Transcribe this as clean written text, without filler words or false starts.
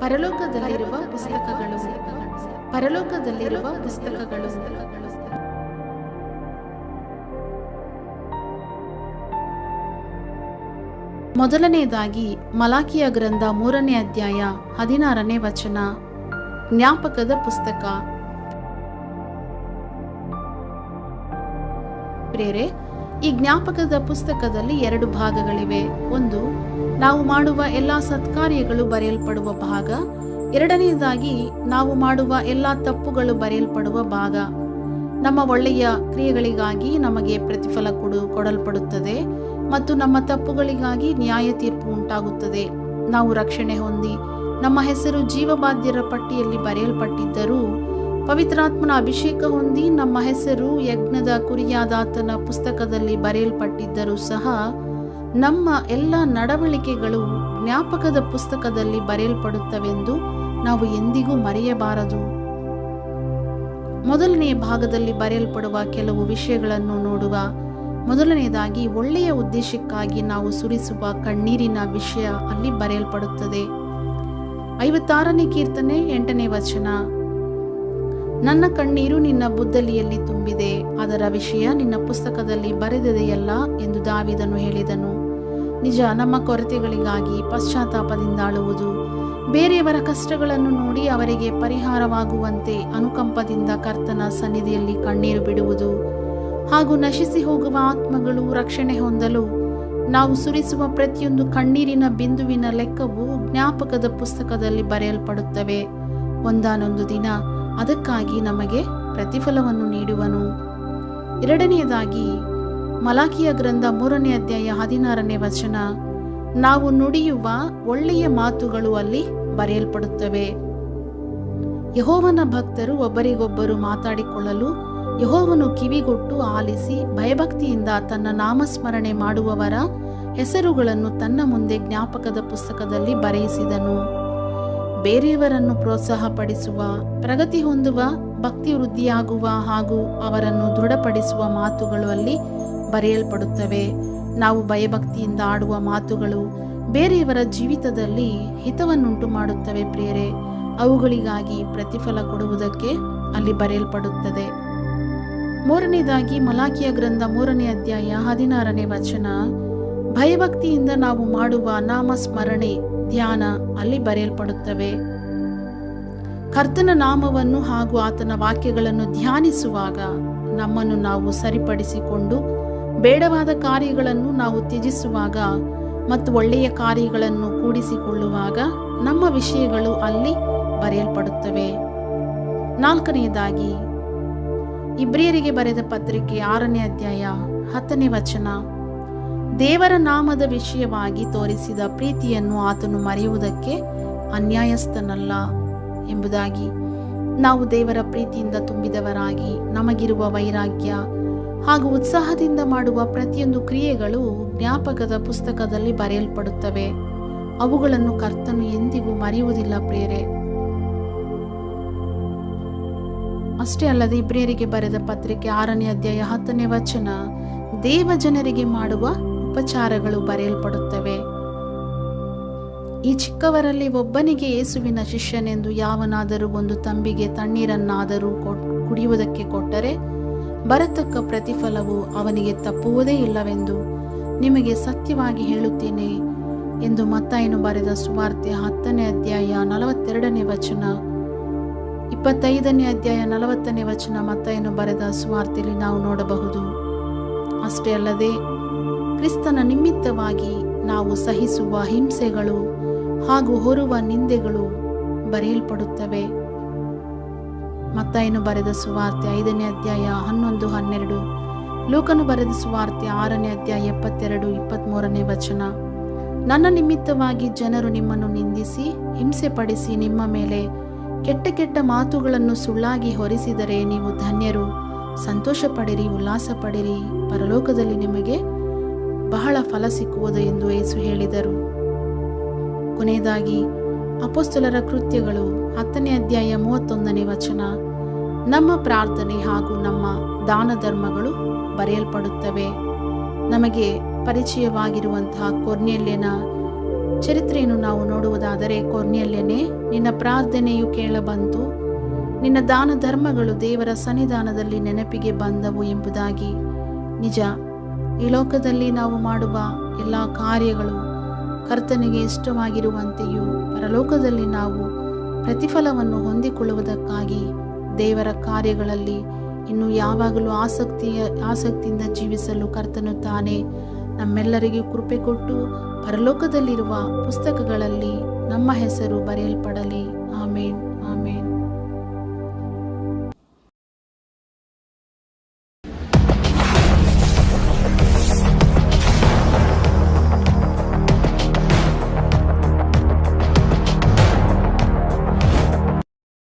ಪರಲೋಕದಲ್ಲಿರುವ ಪುಸ್ತಕಗಳು. ಪರಲೋಕದಲ್ಲಿರುವ ಪುಸ್ತಕಗಳು. ಮೊದಲನೆಯದಾಗಿ ಮಲಾಕಿಯ ಗ್ರಂಥ 3ನೇ ಅಧ್ಯಾಯ 16ನೇ ವಚನ. ಜ್ಞಾಪಕದ ಪುಸ್ತಕ. ಪ್ರಿಯರೇ, ಈ ಜ್ಞಾಪಕದ ಪುಸ್ತಕದಲ್ಲಿ 2 ಭಾಗಗಳಿವೆ. ಒಂದು, ನಾವು ಮಾಡುವ ಎಲ್ಲ ಸತ್ಕಾರ್ಯಗಳು ಬರೆಯಲ್ಪಡುವ ಭಾಗ. ಎರಡನೆಯದಾಗಿ, ನಾವು ಮಾಡುವ ಎಲ್ಲ ತಪ್ಪುಗಳು ಬರೆಯಲ್ಪಡುವ ಭಾಗ. ನಮ್ಮ ಒಳ್ಳೆಯ ಕ್ರಿಯೆಗಳಿಗಾಗಿ ನಮಗೆ ಪ್ರತಿಫಲ ಕೊಡಲ್ಪಡುತ್ತದೆ ಮತ್ತು ನಮ್ಮ ತಪ್ಪುಗಳಿಗಾಗಿ ನ್ಯಾಯ ತೀರ್ಪು ಉಂಟಾಗುತ್ತದೆ. ನಾವು ರಕ್ಷಣೆ ಹೊಂದಿ ನಮ್ಮ ಹೆಸರು ಜೀವಬಾಧ್ಯರ ಪಟ್ಟಿಯಲ್ಲಿ ಬರೆಯಲ್ಪಟ್ಟಿದ್ದರೂ, ಪವಿತ್ರಾತ್ಮನ ಅಭಿಷೇಕ ಹೊಂದಿ ನಮ್ಮ ಹೆಸರು ಯಜ್ಞದ ಕುರಿಯಾದಾತನ ಪುಸ್ತಕದಲ್ಲಿ ಬರೆಯಲ್ಪಟ್ಟಿದ್ದರೂ ಸಹ ನಮ್ಮ ಎಲ್ಲ ನಡವಳಿಕೆಗಳು ಜ್ಞಾಪಕದ ಪುಸ್ತಕದಲ್ಲಿ ಬರೆಯಲ್ಪಡುತ್ತವೆಂದು ನಾವು ಎಂದಿಗೂ ಮರೆಯಬಾರದು. ಮೊದಲನೆಯ ಭಾಗದಲ್ಲಿ ಬರೆಯಲ್ಪಡುವ ಕೆಲವು ವಿಷಯಗಳನ್ನು ನೋಡುವ. ಮೊದಲನೆಯದಾಗಿ, ಒಳ್ಳೆಯ ಉದ್ದೇಶಕ್ಕಾಗಿ ನಾವು ಸುರಿಸುವ ಕಣ್ಣೀರಿನ ವಿಷಯ ಅಲ್ಲಿ ಬರೆಯಲ್ಪಡುತ್ತದೆ. 56ನೇ ಕೀರ್ತನೆ 8ನೇ ವಚನ. ನನ್ನ ಕಣ್ಣೀರು ನಿನ್ನ ಬುದ್ದಲಿಯಲ್ಲಿ ತುಂಬಿದೆ, ಅದರ ವಿಷಯ ನಿನ್ನ ಪುಸ್ತಕದಲ್ಲಿ ಬರೆದಿದೆಯಲ್ಲ ಎಂದು ದಾವೀದನು ಹೇಳಿದನು. ನಿಜ, ನಮ್ಮ ಕೊರತೆಗಳಿಗಾಗಿ ಪಶ್ಚಾತ್ತಾಪದಿಂದ ಅಳುವುದು, ಬೇರೆಯವರ ಕಷ್ಟಗಳನ್ನು ನೋಡಿ ಅವರಿಗೆ ಪರಿಹಾರವಾಗುವಂತೆ ಅನುಕಂಪದಿಂದ ಕರ್ತನ ಸನ್ನಿಧಿಯಲ್ಲಿ ಕಣ್ಣೀರು ಬಿಡುವುದು ಹಾಗೂ ನಶಿಸಿ ಹೋಗುವ ಆತ್ಮಗಳು ರಕ್ಷಣೆ ಹೊಂದಲು ನಾವು ಸುರಿಸುವ ಪ್ರತಿಯೊಂದು ಕಣ್ಣೀರಿನ ಬಿಂದುವಿನ ಲೆಕ್ಕವು ಜ್ಞಾಪಕದ ಪುಸ್ತಕದಲ್ಲಿ ಬರೆಯಲ್ಪಡುತ್ತವೆ. ಒಂದಾನೊಂದು ದಿನ ಅದಕ್ಕಾಗಿ ನಮಗೆ ಪ್ರತಿಫಲವನ್ನು ನೀಡುವನು. ಎರಡನೆಯದಾಗಿ, ಮಲಾಕಿಯ ಗ್ರಂಥ 3ನೇ ಅಧ್ಯಾಯ 16ನೇ ವಚನ. ನಾವು ನುಡಿಯುವ ಒಳ್ಳೆಯ ಮಾತುಗಳು ಅಲ್ಲಿ ಬರೆಯಲ್ಪಡುತ್ತವೆ. ಯೆಹೋವನ ಭಕ್ತರು ಒಬ್ಬರಿಗೊಬ್ಬರು ಮಾತಾಡಿಕೊಳ್ಳಲು ಯೆಹೋವನು ಕಿವಿಗೊಟ್ಟು ಆಲಿಸಿ ಭಯಭಕ್ತಿಯಿಂದ ತನ್ನ ನಾಮಸ್ಮರಣೆ ಮಾಡುವವರ ಹೆಸರುಗಳನ್ನು ತನ್ನ ಮುಂದೆ ಜ್ಞಾಪಕದ ಪುಸ್ತಕದಲ್ಲಿ ಬರೆಯಿಸಿದನು. ಬೇರೆಯವರನ್ನು ಪ್ರೋತ್ಸಾಹಪಡಿಸುವ, ಪ್ರಗತಿ ಹೊಂದುವ, ಭಕ್ತಿ ವೃದ್ಧಿಯಾಗುವ ಹಾಗೂ ಅವರನ್ನು ದೃಢಪಡಿಸುವ ಮಾತುಗಳು ಅಲ್ಲಿ ಬರೆಯಲ್ಪಡುತ್ತವೆ. ನಾವು ಭಯಭಕ್ತಿಯಿಂದ ಆಡುವ ಮಾತುಗಳು ಬೇರೆಯವರ ಜೀವಿತದಲ್ಲಿ ಹಿತವನ್ನುಂಟು ಮಾಡುತ್ತವೆ. ಪ್ರಿಯರೇ, ಅವುಗಳಿಗಾಗಿ ಪ್ರತಿಫಲ ಕೊಡುವುದಕ್ಕೆ ಅಲ್ಲಿ ಬರೆಯಲ್ಪಡುತ್ತದೆ. ಮೂರನೇದಾಗಿ, ಮಲಾಕಿಯ ಗ್ರಂಥ 3ನೇ ಅಧ್ಯಾಯ 16ನೇ ವಚನ. ಭಯಭಕ್ತಿಯಿಂದ ನಾವು ಮಾಡುವ ನಾಮಸ್ಮರಣೆ, ಧ್ಯಾನ ಅಲ್ಲಿ ಬರೆಯಲ್ಪಡುತ್ತವೆ. ಕರ್ತನ ನಾಮವನ್ನು ಹಾಗೂ ಆತನ ವಾಕ್ಯಗಳನ್ನು ಧ್ಯಾನಿಸುವಾಗ ನಮ್ಮನ್ನು ನಾವು ಸರಿಪಡಿಸಿಕೊಂಡು ಬೇಡವಾದ ಕಾರ್ಯಗಳನ್ನು ನಾವು ತ್ಯಜಿಸುವಾಗ ಮತ್ತು ಒಳ್ಳೆಯ ಕಾರ್ಯಗಳನ್ನು ಕೂಡಿಸಿಕೊಳ್ಳುವಾಗ ನಮ್ಮ ವಿಷಯಗಳು ಅಲ್ಲಿ ಬರೆಯಲ್ಪಡುತ್ತವೆ. ನಾಲ್ಕನೆಯದಾಗಿ, ಇಬ್ರಿಯರಿಗೆ ಬರೆದ ಪತ್ರಿಕೆ 6ನೇ ಅಧ್ಯಾಯ 10ನೇ ವಚನ. ದೇವರ ನಾಮದ ವಿಷಯವಾಗಿ ತೋರಿಸಿದ ಪ್ರೀತಿಯನ್ನು ಆತನು ಮರೆಯುವುದಕ್ಕೆ ಅನ್ಯಾಯಸ್ಥನಲ್ಲ ಎಂಬುದಾಗಿ. ನಾವು ದೇವರ ಪ್ರೀತಿಯಿಂದ ತುಂಬಿದವರಾಗಿ ನಮಗಿರುವ ವೈರಾಗ್ಯ ಹಾಗೂ ಉತ್ಸಾಹದಿಂದ ಮಾಡುವ ಪ್ರತಿಯೊಂದು ಕ್ರಿಯೆಗಳು ಜ್ಞಾಪಕದ ಪುಸ್ತಕದಲ್ಲಿ ಬರೆಯಲ್ಪಡುತ್ತವೆ. ಅವುಗಳನ್ನು ಕರ್ತನು ಎಂದಿಗೂ ಮರೆಯುವುದಿಲ್ಲ. ಪ್ರಿಯರೇ, ಅಷ್ಟೇ ಅಲ್ಲದೆ ಇಬ್ರಿಯರಿಗೆ ಬರೆದ ಪತ್ರಿಕೆ 6ನೇ ಅಧ್ಯಾಯ 10ನೇ ವಚನ. ದೇವ ಜನರಿಗೆ ಮಾಡುವ ಉಪಚಾರಗಳು ಬರೆಯಲ್ಪಡುತ್ತವೆ. ಈ ಚಿಕ್ಕವರಲ್ಲಿ ಒಬ್ಬನಿಗೆ ಯೇಸುವಿನ ಶಿಷ್ಯನೆಂದು ಯಾವನಾದರೂ ಒಂದು ತಂಬಿಗೆ ತಣ್ಣೀರನ್ನಾದರೂ ಕುಡಿಯುವುದಕ್ಕೆ ಕೊಟ್ಟರೆ ಬರತಕ್ಕ ಪ್ರತಿಫಲವು ಅವನಿಗೆ ತಪ್ಪುವುದೇ ಇಲ್ಲವೆಂದು ನಿಮಗೆ ಸತ್ಯವಾಗಿ ಹೇಳುತ್ತೇನೆ ಎಂದು ಮತ್ತಾಯನು ಬರೆದ ಸುವಾರ್ತೆ 10ನೇ ಅಧ್ಯಾಯ 42ನೇ ವಚನ, 25ನೇ ಅಧ್ಯಾಯ 40ನೇ ವಚನ ಮತ್ತಾಯನು ಬರೆದ ಸುವಾರ್ತೆಯಲ್ಲಿ ನಾವು ನೋಡಬಹುದು. ಅಷ್ಟೇ ಅಲ್ಲದೆ ಕ್ರಿಸ್ತನ ನಿಮಿತ್ತವಾಗಿ ನಾವು ಸಹಿಸುವ ಹಿಂಸೆಗಳು ಹಾಗೂ ಹೊರುವ ನಿಂದೆಗಳು ಬರೆಯಲ್ಪಡುತ್ತವೆ. ಮತ್ತಾಯನು ಬರೆದ ಸುವಾರ್ತೆ 5ನೇ ಅಧ್ಯಾಯ 11, 12, ಲೂಕನು ಬರೆದ ಸುವಾರ್ತೆ 6ನೇ ಅಧ್ಯಾಯ 72, 23ನೇ ವಚನ. ನನ್ನ ನಿಮಿತ್ತವಾಗಿ ಜನರು ನಿಮ್ಮನ್ನು ನಿಂದಿಸಿ ಹಿಂಸೆ ಪಡಿಸಿ ನಿಮ್ಮ ಮೇಲೆ ಕೆಟ್ಟ ಕೆಟ್ಟ ಮಾತುಗಳನ್ನು ಸುಳ್ಳಾಗಿ ಹೊರಿಸಿದರೆ ನೀವು ಧನ್ಯರು, ಸಂತೋಷ ಪಡಿರಿ, ಉಲ್ಲಾಸ ಪಡಿರಿ, ಪರಲೋಕದಲ್ಲಿ ನಿಮಗೆ ಬಹಳ ಫಲ ಸಿಕ್ಕುವುದು ಎಂದು ಯೇಸು ಹೇಳಿದರು. ಕೊನೆಯದಾಗಿ ಅಪೊಸ್ತಲರ ಕೃತ್ಯಗಳು 10ನೇ ಅಧ್ಯಾಯ 31ನೇ ವಚನ. ನಮ್ಮ ಪ್ರಾರ್ಥನೆ ಹಾಗೂ ನಮ್ಮ ದಾನ ಧರ್ಮಗಳು ಬರೆಯಲ್ಪಡುತ್ತವೆ. ನಮಗೆ ಪರಿಚಯವಾಗಿರುವಂತಹ ಕೊರ್ನೇಲ್ಯನ ಚರಿತ್ರೆಯನ್ನು ನಾವು ನೋಡುವುದಾದರೆ, ಕೊರ್ನೆಲ್ಯನೇ, ನಿನ್ನ ಪ್ರಾರ್ಥನೆಯು ಕೇಳಬಂತು, ನಿನ್ನ ದಾನ ಧರ್ಮಗಳು ದೇವರ ಸನ್ನಿಧಾನದಲ್ಲಿ ನೆನಪಿಗೆ ಬಂದವು ಎಂಬುದಾಗಿ. ನಿಜ, ಈ ಲೋಕದಲ್ಲಿ ನಾವು ಮಾಡುವ ಎಲ್ಲ ಕಾರ್ಯಗಳು ಕರ್ತನಿಗೆ ಇಷ್ಟವಾಗಿರುವಂತೆಯೂ ಪರಲೋಕದಲ್ಲಿ ನಾವು ಪ್ರತಿಫಲವನ್ನು ಹೊಂದಿಕೊಳ್ಳುವುದಕ್ಕಾಗಿ ದೇವರ ಕಾರ್ಯಗಳಲ್ಲಿ ಇನ್ನು ಯಾವಾಗಲೂ ಆಸಕ್ತಿಯಿಂದ ಜೀವಿಸಲು ಕರ್ತನು ತಾನೇ ನಮ್ಮೆಲ್ಲರಿಗೂ ಕೃಪೆ ಕೊಟ್ಟು ಪರಲೋಕದಲ್ಲಿರುವ ಪುಸ್ತಕಗಳಲ್ಲಿ ನಮ್ಮ ಹೆಸರು ಬರೆಯಲ್ಪಡಲಿ.